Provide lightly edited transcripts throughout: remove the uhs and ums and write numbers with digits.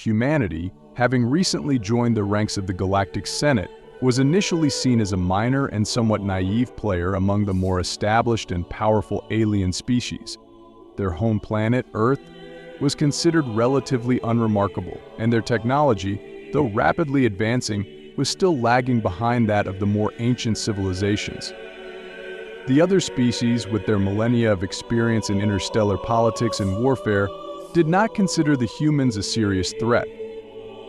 Humanity, having recently joined the ranks of the Galactic Senate, was initially seen as a minor and somewhat naive player among the more established and powerful alien species. Their home planet, Earth, was considered relatively unremarkable, and their technology, though rapidly advancing, was still lagging behind that of the more ancient civilizations. The other species, with their millennia of experience in interstellar politics and warfare, did not consider the humans a serious threat.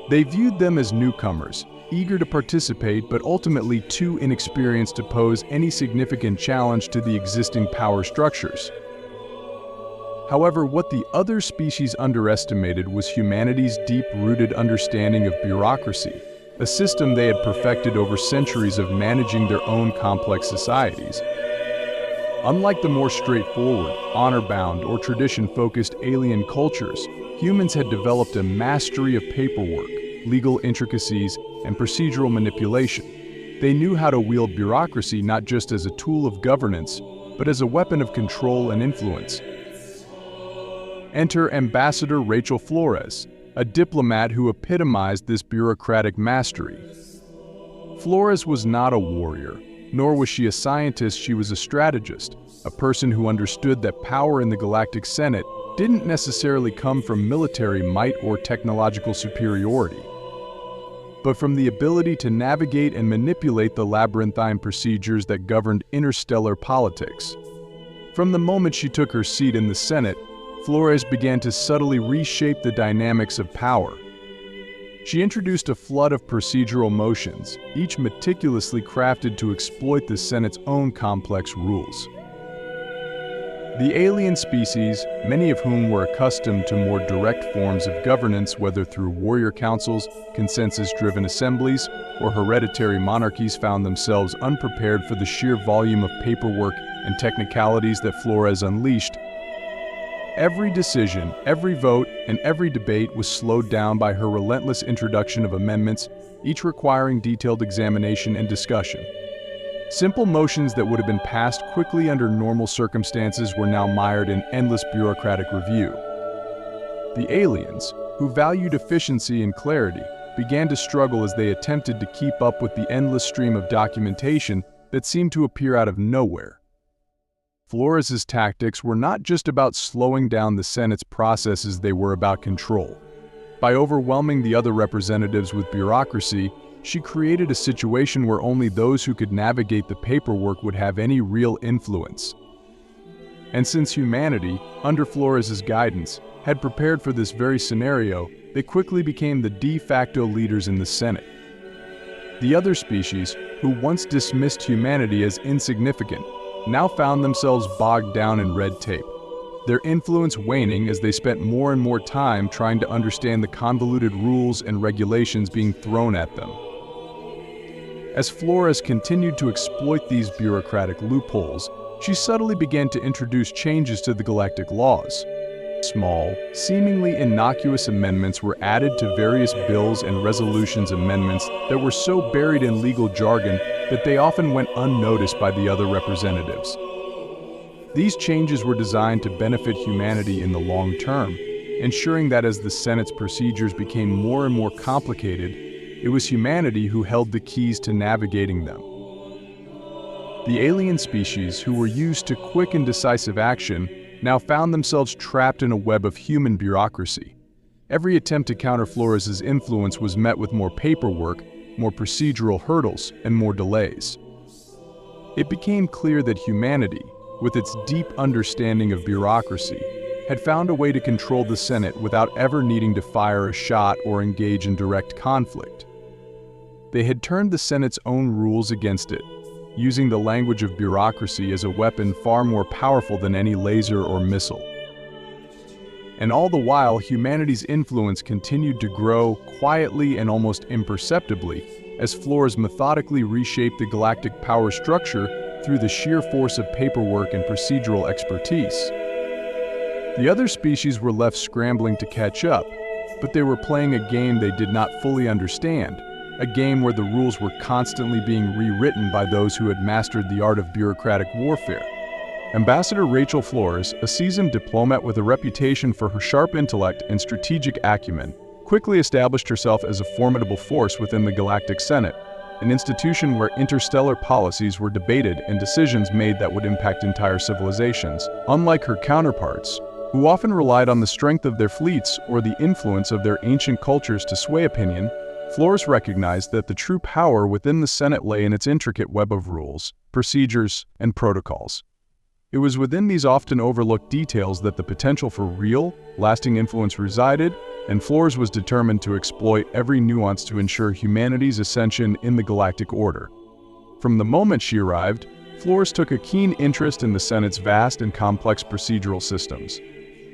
They viewed them as newcomers, eager to participate but ultimately too inexperienced to pose any significant challenge to the existing power structures. However, what the other species underestimated was humanity's deep-rooted understanding of bureaucracy, a system they had perfected over centuries of managing their own complex societies. Unlike the more straightforward, honor-bound, or tradition-focused alien cultures, humans had developed a mastery of paperwork, legal intricacies, and procedural manipulation. They knew how to wield bureaucracy not just as a tool of governance, but as a weapon of control and influence. Enter Ambassador Rachel Flores, a diplomat who epitomized this bureaucratic mastery. Flores was not a warrior, nor was she a scientist. She was a strategist, a person who understood that power in the Galactic Senate didn't necessarily come from military might or technological superiority, but from the ability to navigate and manipulate the labyrinthine procedures that governed interstellar politics. From the moment she took her seat in the Senate, Flores began to subtly reshape the dynamics of power. She introduced a flood of procedural motions, each meticulously crafted to exploit the Senate's own complex rules. The alien species, many of whom were accustomed to more direct forms of governance, whether through warrior councils, consensus-driven assemblies, or hereditary monarchies, found themselves unprepared for the sheer volume of paperwork and technicalities that Flores unleashed. Every decision, every vote, and every debate was slowed down by her relentless introduction of amendments, each requiring detailed examination and discussion. Simple motions that would have been passed quickly under normal circumstances were now mired in endless bureaucratic review. The aliens, who valued efficiency and clarity, began to struggle as they attempted to keep up with the endless stream of documentation that seemed to appear out of nowhere. Flores's tactics were not just about slowing down the Senate's processes, they were about control. By overwhelming the other representatives with bureaucracy, she created a situation where only those who could navigate the paperwork would have any real influence. And since humanity, under Flores's guidance, had prepared for this very scenario, they quickly became the de facto leaders in the Senate. The other species, who once dismissed humanity as insignificant, now found themselves bogged down in red tape, their influence waning as they spent more and more time trying to understand the convoluted rules and regulations being thrown at them. As Flores continued to exploit these bureaucratic loopholes, she subtly began to introduce changes to the galactic laws. Small, seemingly innocuous amendments were added to various bills and resolutions amendments that were so buried in legal jargon that they often went unnoticed by the other representatives. These changes were designed to benefit humanity in the long term, ensuring that as the Senate's procedures became more and more complicated, it was humanity who held the keys to navigating them. The alien species, who were used to quick and decisive action, now found themselves trapped in a web of human bureaucracy. Every attempt to counter Flores's influence was met with more paperwork, more procedural hurdles, and more delays. It became clear that humanity, with its deep understanding of bureaucracy, had found a way to control the Senate without ever needing to fire a shot or engage in direct conflict. They had turned the Senate's own rules against it, using the language of bureaucracy as a weapon far more powerful than any laser or missile. And all the while, humanity's influence continued to grow quietly and almost imperceptibly as Flores methodically reshaped the galactic power structure through the sheer force of paperwork and procedural expertise. The other species were left scrambling to catch up, but they were playing a game they did not fully understand, a game where the rules were constantly being rewritten by those who had mastered the art of bureaucratic warfare. Ambassador Rachel Flores, a seasoned diplomat with a reputation for her sharp intellect and strategic acumen, quickly established herself as a formidable force within the Galactic Senate, an institution where interstellar policies were debated and decisions made that would impact entire civilizations. Unlike her counterparts, who often relied on the strength of their fleets or the influence of their ancient cultures to sway opinion, Flores recognized that the true power within the Senate lay in its intricate web of rules, procedures, and protocols. It was within these often overlooked details that the potential for real, lasting influence resided, and Flores was determined to exploit every nuance to ensure humanity's ascension in the galactic order. From the moment she arrived, Flores took a keen interest in the Senate's vast and complex procedural systems.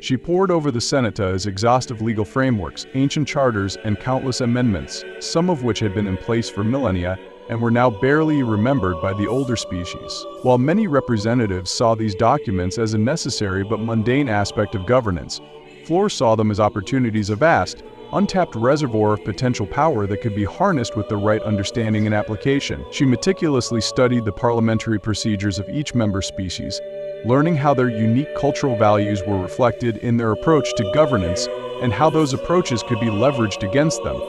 She pored over the Senata's exhaustive legal frameworks, ancient charters, and countless amendments, some of which had been in place for millennia and were now barely remembered by the older species. While many representatives saw these documents as a necessary but mundane aspect of governance, Flores saw them as opportunities of vast, untapped reservoir of potential power that could be harnessed with the right understanding and application. She meticulously studied the parliamentary procedures of each member species, learning how their unique cultural values were reflected in their approach to governance and how those approaches could be leveraged against them.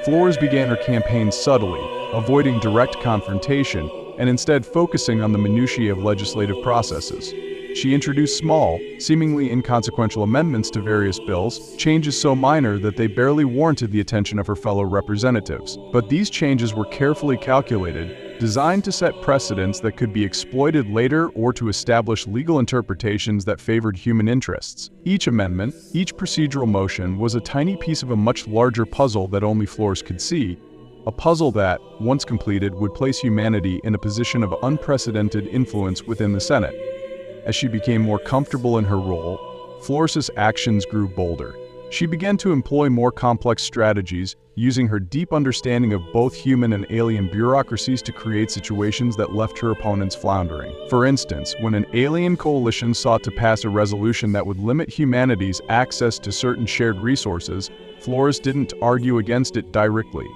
Flores began her campaign subtly, avoiding direct confrontation and instead focusing on the minutiae of legislative processes. She introduced small, seemingly inconsequential amendments to various bills, changes so minor that they barely warranted the attention of her fellow representatives. But these changes were carefully calculated, designed to set precedents that could be exploited later or to establish legal interpretations that favored human interests. Each amendment, each procedural motion was a tiny piece of a much larger puzzle that only Flores could see, a puzzle that, once completed, would place humanity in a position of unprecedented influence within the Senate. As she became more comfortable in her role, Flores' actions grew bolder. She began to employ more complex strategies, using her deep understanding of both human and alien bureaucracies to create situations that left her opponents floundering. For instance, when an alien coalition sought to pass a resolution that would limit humanity's access to certain shared resources, Flores didn't argue against it directly.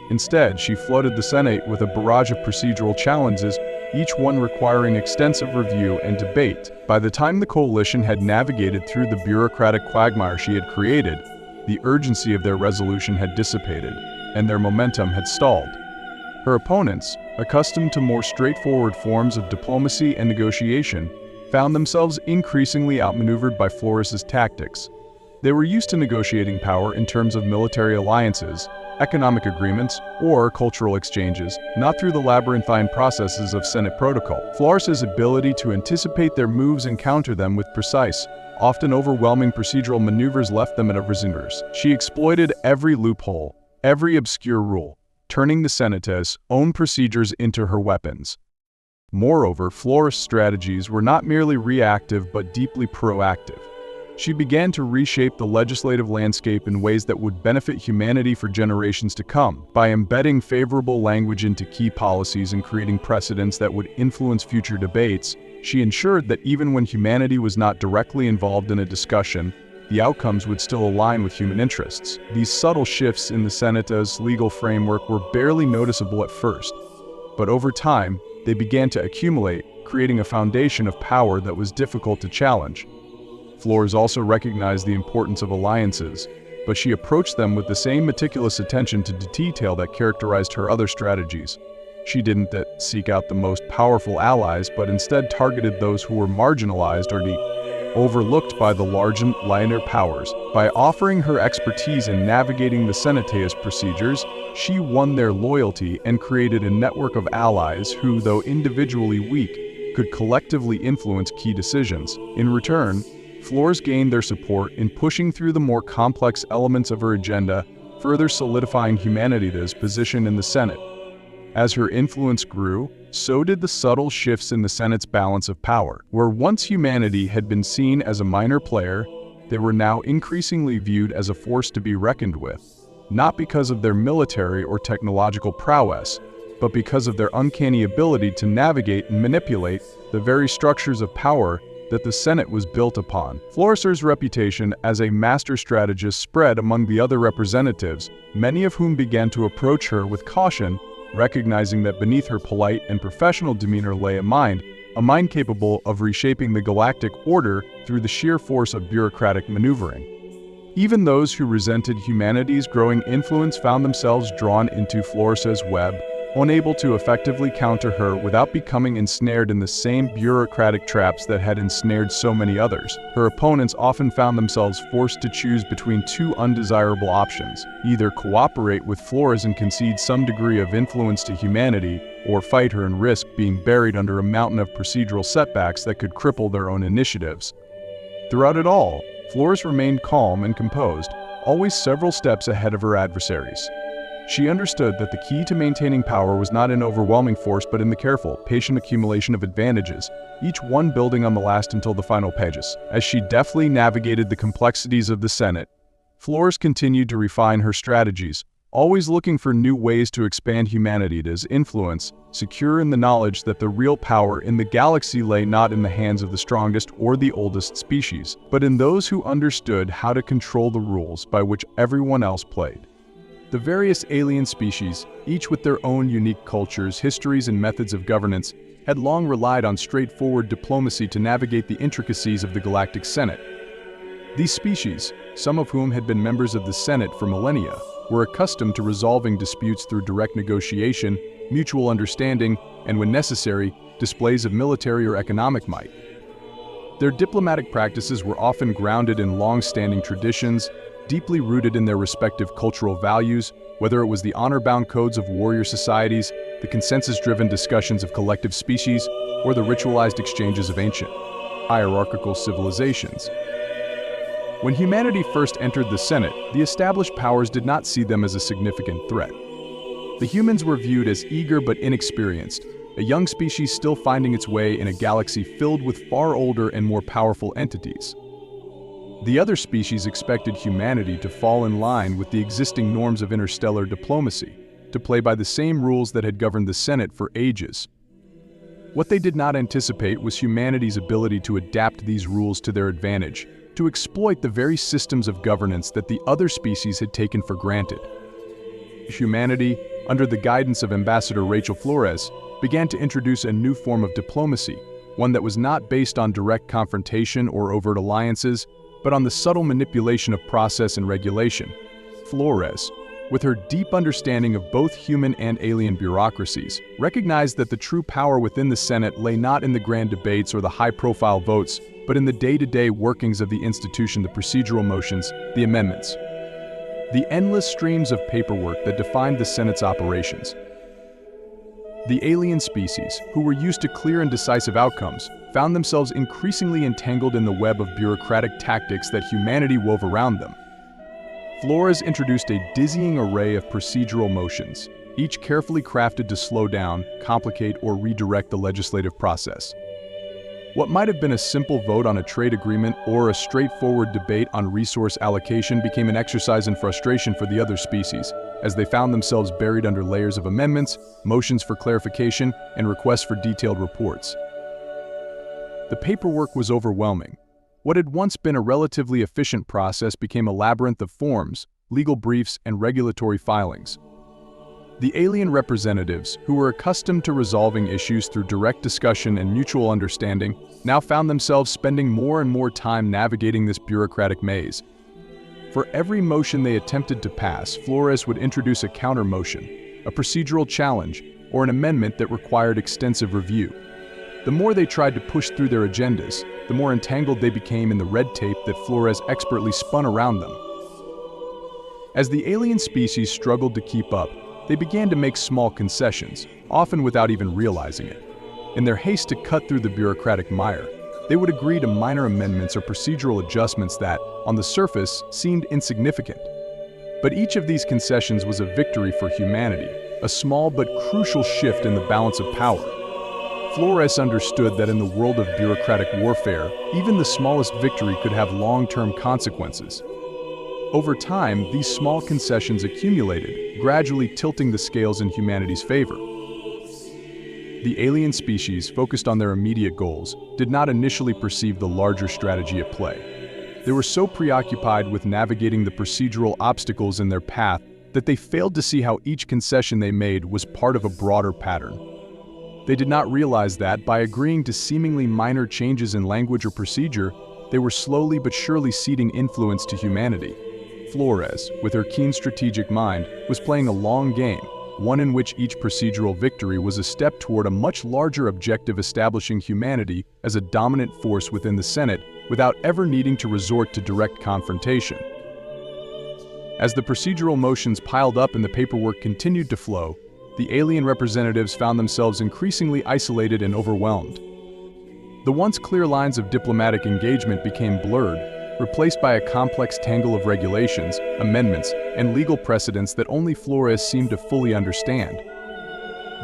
Instead, she flooded the Senate with a barrage of procedural challenges, each one requiring extensive review and debate. By the time the coalition had navigated through the bureaucratic quagmire she had created, the urgency of their resolution had dissipated, and their momentum had stalled. Her opponents, accustomed to more straightforward forms of diplomacy and negotiation, found themselves increasingly outmaneuvered by Flores' tactics. They were used to negotiating power in terms of military alliances, economic agreements, or cultural exchanges, not through the labyrinthine processes of Senate protocol. Flores' ability to anticipate their moves and counter them with precise, often overwhelming procedural maneuvers left them at a reserves. She exploited every loophole, every obscure rule, turning the Senate's own procedures into her weapons. Moreover, Flores' strategies were not merely reactive but deeply proactive. She began to reshape the legislative landscape in ways that would benefit humanity for generations to come. By embedding favorable language into key policies and creating precedents that would influence future debates, she ensured that even when humanity was not directly involved in a discussion, the outcomes would still align with human interests. These subtle shifts in the Senate's legal framework were barely noticeable at first, but over time, they began to accumulate, creating a foundation of power that was difficult to challenge. Flores also recognized the importance of alliances, but she approached them with the same meticulous attention to detail that characterized her other strategies. She didn't seek out the most powerful allies, but instead targeted those who were marginalized or overlooked by the larger powers. By offering her expertise in navigating the Senate's procedures, she won their loyalty and created a network of allies who, though individually weak, could collectively influence key decisions. In return, Flores gained their support in pushing through the more complex elements of her agenda, further solidifying humanity's position in the Senate. As her influence grew, so did the subtle shifts in the Senate's balance of power. Where once humanity had been seen as a minor player, they were now increasingly viewed as a force to be reckoned with, not because of their military or technological prowess, but because of their uncanny ability to navigate and manipulate the very structures of power that the Senate was built upon. Flores' reputation as a master strategist spread among the other representatives, many of whom began to approach her with caution, recognizing that beneath her polite and professional demeanor lay a mind capable of reshaping the galactic order through the sheer force of bureaucratic maneuvering. Even those who resented humanity's growing influence found themselves drawn into Flores' web, unable to effectively counter her without becoming ensnared in the same bureaucratic traps that had ensnared so many others. Her opponents often found themselves forced to choose between two undesirable options: either cooperate with Flores and concede some degree of influence to humanity, or fight her and risk being buried under a mountain of procedural setbacks that could cripple their own initiatives. Throughout it all, Flores remained calm and composed, always several steps ahead of her adversaries. She understood that the key to maintaining power was not in overwhelming force but in the careful, patient accumulation of advantages, each one building on the last until the final pages. As she deftly navigated the complexities of the Senate, Flores continued to refine her strategies, always looking for new ways to expand humanity's influence, secure in the knowledge that the real power in the galaxy lay not in the hands of the strongest or the oldest species, but in those who understood how to control the rules by which everyone else played. The various alien species, each with their own unique cultures, histories, and methods of governance, had long relied on straightforward diplomacy to navigate the intricacies of the Galactic Senate. These species, some of whom had been members of the Senate for millennia, were accustomed to resolving disputes through direct negotiation, mutual understanding, and when necessary, displays of military or economic might. Their diplomatic practices were often grounded in long-standing traditions, deeply rooted in their respective cultural values, whether it was the honor-bound codes of warrior societies, the consensus-driven discussions of collective species, or the ritualized exchanges of ancient, hierarchical civilizations. When humanity first entered the Senate, the established powers did not see them as a significant threat. The humans were viewed as eager but inexperienced, a young species still finding its way in a galaxy filled with far older and more powerful entities. The other species expected humanity to fall in line with the existing norms of interstellar diplomacy, to play by the same rules that had governed the Senate for ages. What they did not anticipate was humanity's ability to adapt these rules to their advantage, to exploit the very systems of governance that the other species had taken for granted. Humanity, under the guidance of Ambassador Rachel Flores, began to introduce a new form of diplomacy, one that was not based on direct confrontation or overt alliances, but on the subtle manipulation of process and regulation. Flores, with her deep understanding of both human and alien bureaucracies, recognized that the true power within the Senate lay not in the grand debates or the high-profile votes, but in the day-to-day workings of the institution, the procedural motions, the amendments, the endless streams of paperwork that defined the Senate's operations. The alien species, who were used to clear and decisive outcomes, found themselves increasingly entangled in the web of bureaucratic tactics that humanity wove around them. Flores introduced a dizzying array of procedural motions, each carefully crafted to slow down, complicate, or redirect the legislative process. What might have been a simple vote on a trade agreement or a straightforward debate on resource allocation became an exercise in frustration for the other species, as they found themselves buried under layers of amendments, motions for clarification, and requests for detailed reports. The paperwork was overwhelming. What had once been a relatively efficient process became a labyrinth of forms, legal briefs, and regulatory filings. The alien representatives, who were accustomed to resolving issues through direct discussion and mutual understanding, now found themselves spending more and more time navigating this bureaucratic maze. For every motion they attempted to pass, Flores would introduce a counter-motion, a procedural challenge, or an amendment that required extensive review. The more they tried to push through their agendas, the more entangled they became in the red tape that Flores expertly spun around them. As the alien species struggled to keep up, they began to make small concessions, often without even realizing it. In their haste to cut through the bureaucratic mire, they would agree to minor amendments or procedural adjustments that, on the surface, seemed insignificant. But each of these concessions was a victory for humanity, a small but crucial shift in the balance of power. Flores understood that in the world of bureaucratic warfare, even the smallest victory could have long-term consequences. Over time, these small concessions accumulated, gradually tilting the scales in humanity's favor. The alien species, focused on their immediate goals, did not initially perceive the larger strategy at play. They were so preoccupied with navigating the procedural obstacles in their path that they failed to see how each concession they made was part of a broader pattern. They did not realize that, by agreeing to seemingly minor changes in language or procedure, they were slowly but surely ceding influence to humanity. Flores, with her keen strategic mind, was playing a long game, one in which each procedural victory was a step toward a much larger objective, establishing humanity as a dominant force within the Senate without ever needing to resort to direct confrontation. As the procedural motions piled up and the paperwork continued to flow, the alien representatives found themselves increasingly isolated and overwhelmed. The once clear lines of diplomatic engagement became blurred, replaced by a complex tangle of regulations, amendments, and legal precedents that only Flores seemed to fully understand.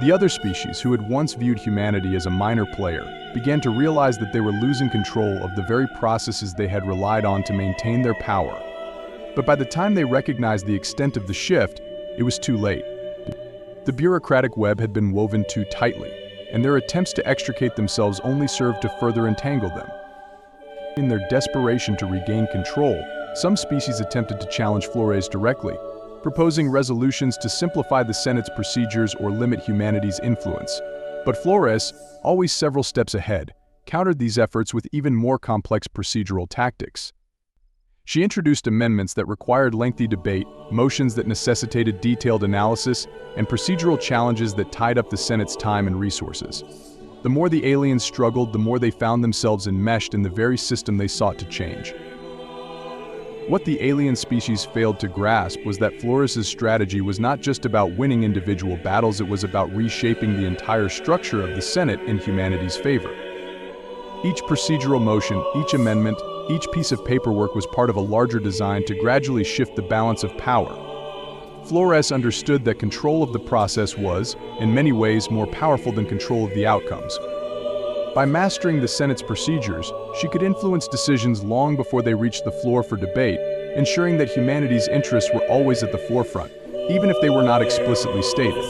The other species, who had once viewed humanity as a minor player, began to realize that they were losing control of the very processes they had relied on to maintain their power. But by the time they recognized the extent of the shift, it was too late. The bureaucratic web had been woven too tightly, and their attempts to extricate themselves only served to further entangle them. In their desperation to regain control, some species attempted to challenge Flores directly, proposing resolutions to simplify the Senate's procedures or limit humanity's influence. But Flores, always several steps ahead, countered these efforts with even more complex procedural tactics. She introduced amendments that required lengthy debate, motions that necessitated detailed analysis, and procedural challenges that tied up the Senate's time and resources. The more the aliens struggled, the more they found themselves enmeshed in the very system they sought to change. What the alien species failed to grasp was that Flores' strategy was not just about winning individual battles, it was about reshaping the entire structure of the Senate in humanity's favor. Each procedural motion, each amendment, each piece of paperwork was part of a larger design to gradually shift the balance of power. Flores understood that control of the process was, in many ways, more powerful than control of the outcomes. By mastering the Senate's procedures, she could influence decisions long before they reached the floor for debate, ensuring that humanity's interests were always at the forefront, even if they were not explicitly stated.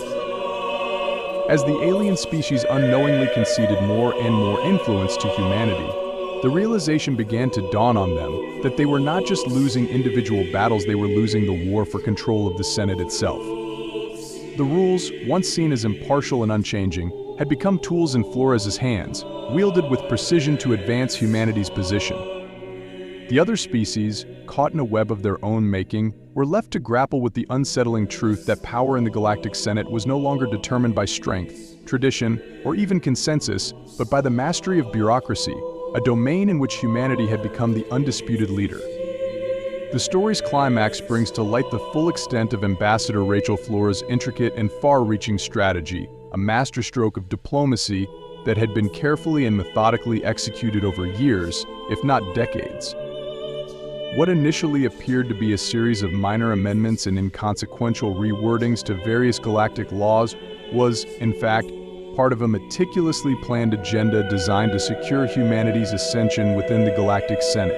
As the alien species unknowingly conceded more and more influence to humanity, the realization began to dawn on them that they were not just losing individual battles, they were losing the war for control of the Senate itself. The rules, once seen as impartial and unchanging, had become tools in Flores' hands, wielded with precision to advance humanity's position. The other species, caught in a web of their own making, were left to grapple with the unsettling truth that power in the Galactic Senate was no longer determined by strength, tradition, or even consensus, but by the mastery of bureaucracy, a domain in which humanity had become the undisputed leader. The story's climax brings to light the full extent of Ambassador Rachel Flores' intricate and far-reaching strategy, a masterstroke of diplomacy that had been carefully and methodically executed over years, if not decades. What initially appeared to be a series of minor amendments and inconsequential rewordings to various galactic laws was, in fact, part of a meticulously planned agenda designed to secure humanity's ascension within the Galactic Senate.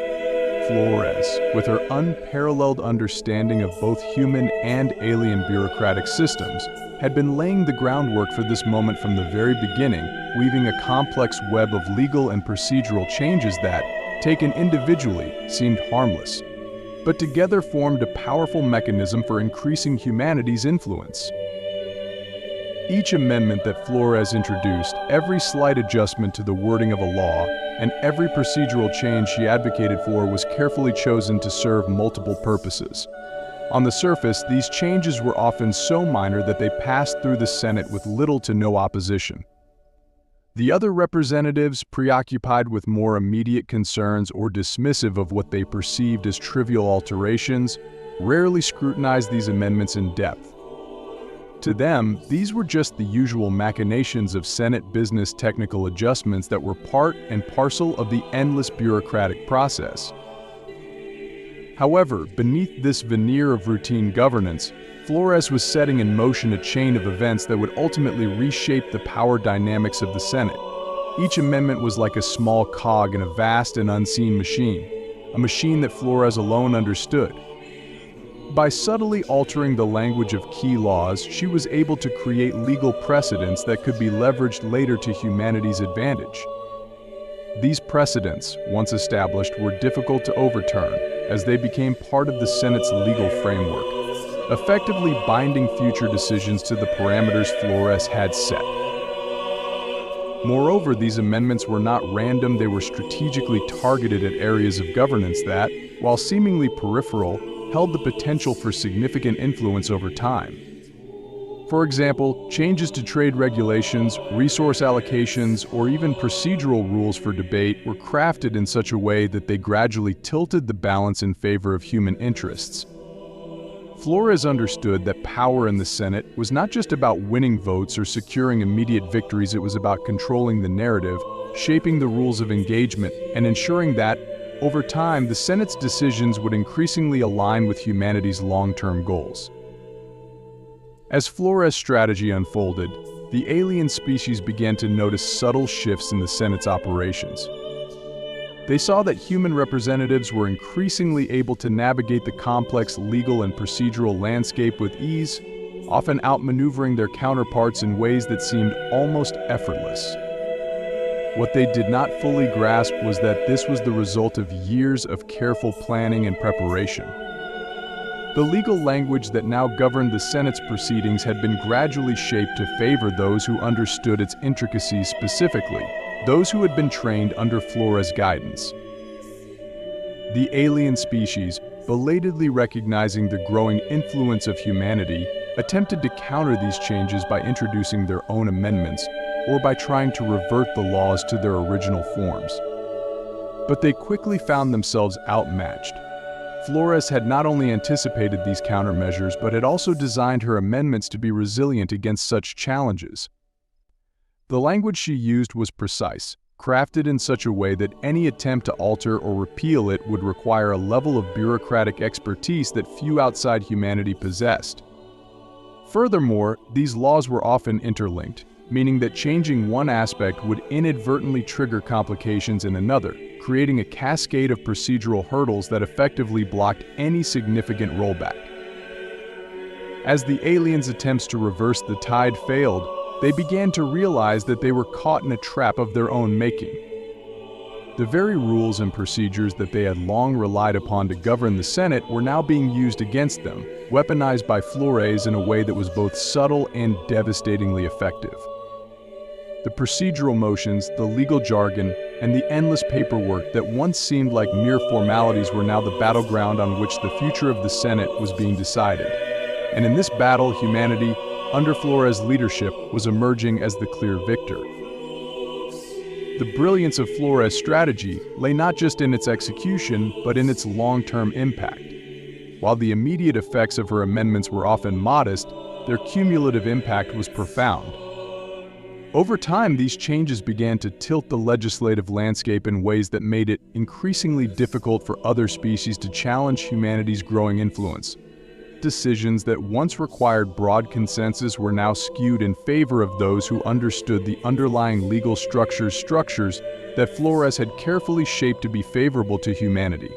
Flores, with her unparalleled understanding of both human and alien bureaucratic systems, had been laying the groundwork for this moment from the very beginning, weaving a complex web of legal and procedural changes that, taken individually, seemed harmless, but together formed a powerful mechanism for increasing humanity's influence. Each amendment that Flores introduced, every slight adjustment to the wording of a law, and every procedural change she advocated for was carefully chosen to serve multiple purposes. On the surface, these changes were often so minor that they passed through the Senate with little to no opposition. The other representatives, preoccupied with more immediate concerns or dismissive of what they perceived as trivial alterations, rarely scrutinized these amendments in depth. To them, these were just the usual machinations of Senate business, technical adjustments that were part and parcel of the endless bureaucratic process. However, beneath this veneer of routine governance, Flores was setting in motion a chain of events that would ultimately reshape the power dynamics of the Senate. Each amendment was like a small cog in a vast and unseen machine, a machine that Flores alone understood. By subtly altering the language of key laws, she was able to create legal precedents that could be leveraged later to humanity's advantage. These precedents, once established, were difficult to overturn, as they became part of the Senate's legal framework, effectively binding future decisions to the parameters Flores had set. Moreover, these amendments were not random, they were strategically targeted at areas of governance that, while seemingly peripheral, held the potential for significant influence over time. For example, changes to trade regulations, resource allocations, or even procedural rules for debate were crafted in such a way that they gradually tilted the balance in favor of human interests. Flores understood that power in the Senate was not just about winning votes or securing immediate victories, it was about controlling the narrative, shaping the rules of engagement, and ensuring that, over time, the Senate's decisions would increasingly align with humanity's long-term goals. As Flores' strategy unfolded, the alien species began to notice subtle shifts in the Senate's operations. They saw that human representatives were increasingly able to navigate the complex legal and procedural landscape with ease, often outmaneuvering their counterparts in ways that seemed almost effortless. What they did not fully grasp was that this was the result of years of careful planning and preparation. The legal language that now governed the Senate's proceedings had been gradually shaped to favor those who understood its intricacies, specifically those who had been trained under Flores' guidance. The alien species, belatedly recognizing the growing influence of humanity, attempted to counter these changes by introducing their own amendments or by trying to revert the laws to their original forms. But they quickly found themselves outmatched. Flores had not only anticipated these countermeasures, but had also designed her amendments to be resilient against such challenges. The language she used was precise, crafted in such a way that any attempt to alter or repeal it would require a level of bureaucratic expertise that few outside humanity possessed. Furthermore, these laws were often interlinked, meaning that changing one aspect would inadvertently trigger complications in another, creating a cascade of procedural hurdles that effectively blocked any significant rollback. As the aliens' attempts to reverse the tide failed, they began to realize that they were caught in a trap of their own making. The very rules and procedures that they had long relied upon to govern the Senate were now being used against them, weaponized by Flores in a way that was both subtle and devastatingly effective. The procedural motions, the legal jargon, and the endless paperwork that once seemed like mere formalities were now the battleground on which the future of the Senate was being decided. And in this battle, humanity, under Flores' leadership, was emerging as the clear victor. The brilliance of Flores' strategy lay not just in its execution, but in its long-term impact. While the immediate effects of her amendments were often modest, their cumulative impact was profound. Over time, these changes began to tilt the legislative landscape in ways that made it increasingly difficult for other species to challenge humanity's growing influence. Decisions that once required broad consensus were now skewed in favor of those who understood the underlying legal structures that Flores had carefully shaped to be favorable to humanity.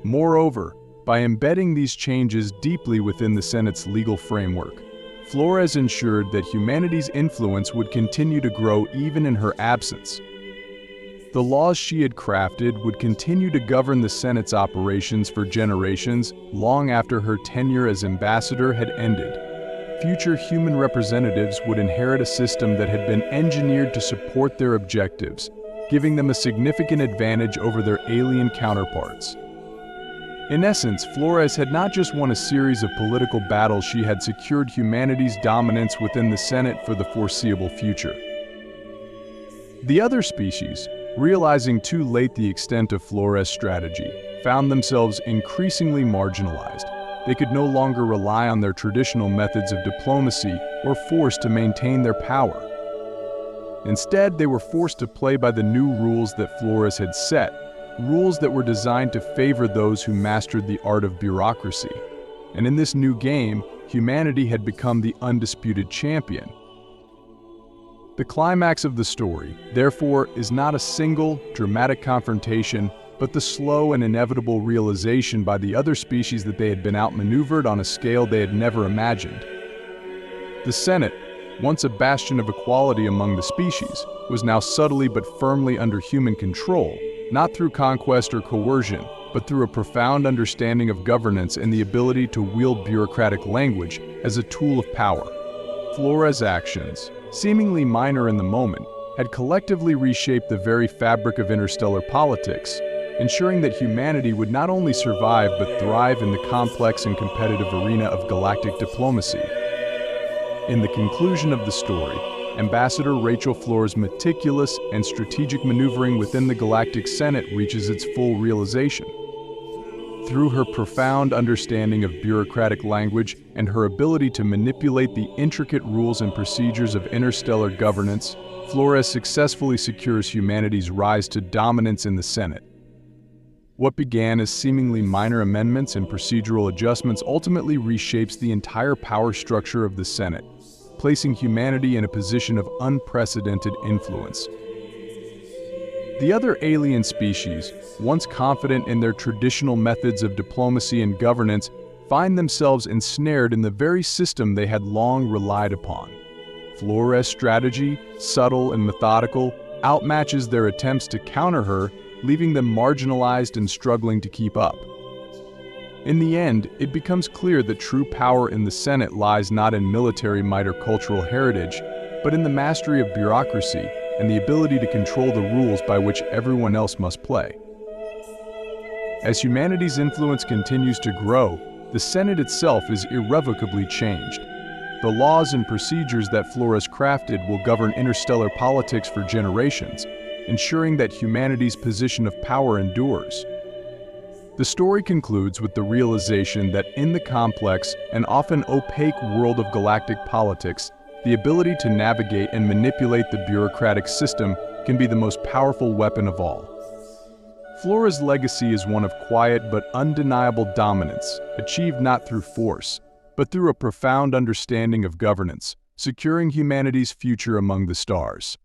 Moreover, by embedding these changes deeply within the Senate's legal framework, Flores ensured that humanity's influence would continue to grow even in her absence. The laws she had crafted would continue to govern the Senate's operations for generations, long after her tenure as ambassador had ended. Future human representatives would inherit a system that had been engineered to support their objectives, giving them a significant advantage over their alien counterparts. In essence, Flores had not just won a series of political battles, she had secured humanity's dominance within the Senate for the foreseeable future. The other species, realizing too late the extent of Flores' strategy, found themselves increasingly marginalized. They could no longer rely on their traditional methods of diplomacy or force to maintain their power. Instead, they were forced to play by the new rules that Flores had set, rules that were designed to favor those who mastered the art of bureaucracy. And in this new game, humanity had become the undisputed champion. The climax of the story, therefore, is not a single, dramatic confrontation, but the slow and inevitable realization by the other species that they had been outmaneuvered on a scale they had never imagined. The Senate, once a bastion of equality among the species, was now subtly but firmly under human control, not through conquest or coercion, but through a profound understanding of governance and the ability to wield bureaucratic language as a tool of power. Flores' actions, seemingly minor in the moment, had collectively reshaped the very fabric of interstellar politics, ensuring that humanity would not only survive but thrive in the complex and competitive arena of galactic diplomacy. In the conclusion of the story, Ambassador Rachel Flores' meticulous and strategic maneuvering within the Galactic Senate reaches its full realization. Through her profound understanding of bureaucratic language and her ability to manipulate the intricate rules and procedures of interstellar governance, Flores successfully secures humanity's rise to dominance in the Senate. What began as seemingly minor amendments and procedural adjustments ultimately reshapes the entire power structure of the Senate, placing humanity in a position of unprecedented influence. The other alien species, once confident in their traditional methods of diplomacy and governance, find themselves ensnared in the very system they had long relied upon. Flores' strategy, subtle and methodical, outmatches their attempts to counter her, leaving them marginalized and struggling to keep up. In the end, it becomes clear that true power in the Senate lies not in military might or cultural heritage, but in the mastery of bureaucracy and the ability to control the rules by which everyone else must play. As humanity's influence continues to grow, the Senate itself is irrevocably changed. The laws and procedures that Flores crafted will govern interstellar politics for generations, ensuring that humanity's position of power endures. The story concludes with the realization that in the complex and often opaque world of galactic politics, the ability to navigate and manipulate the bureaucratic system can be the most powerful weapon of all. Flores' legacy is one of quiet but undeniable dominance, achieved not through force, but through a profound understanding of governance, securing humanity's future among the stars.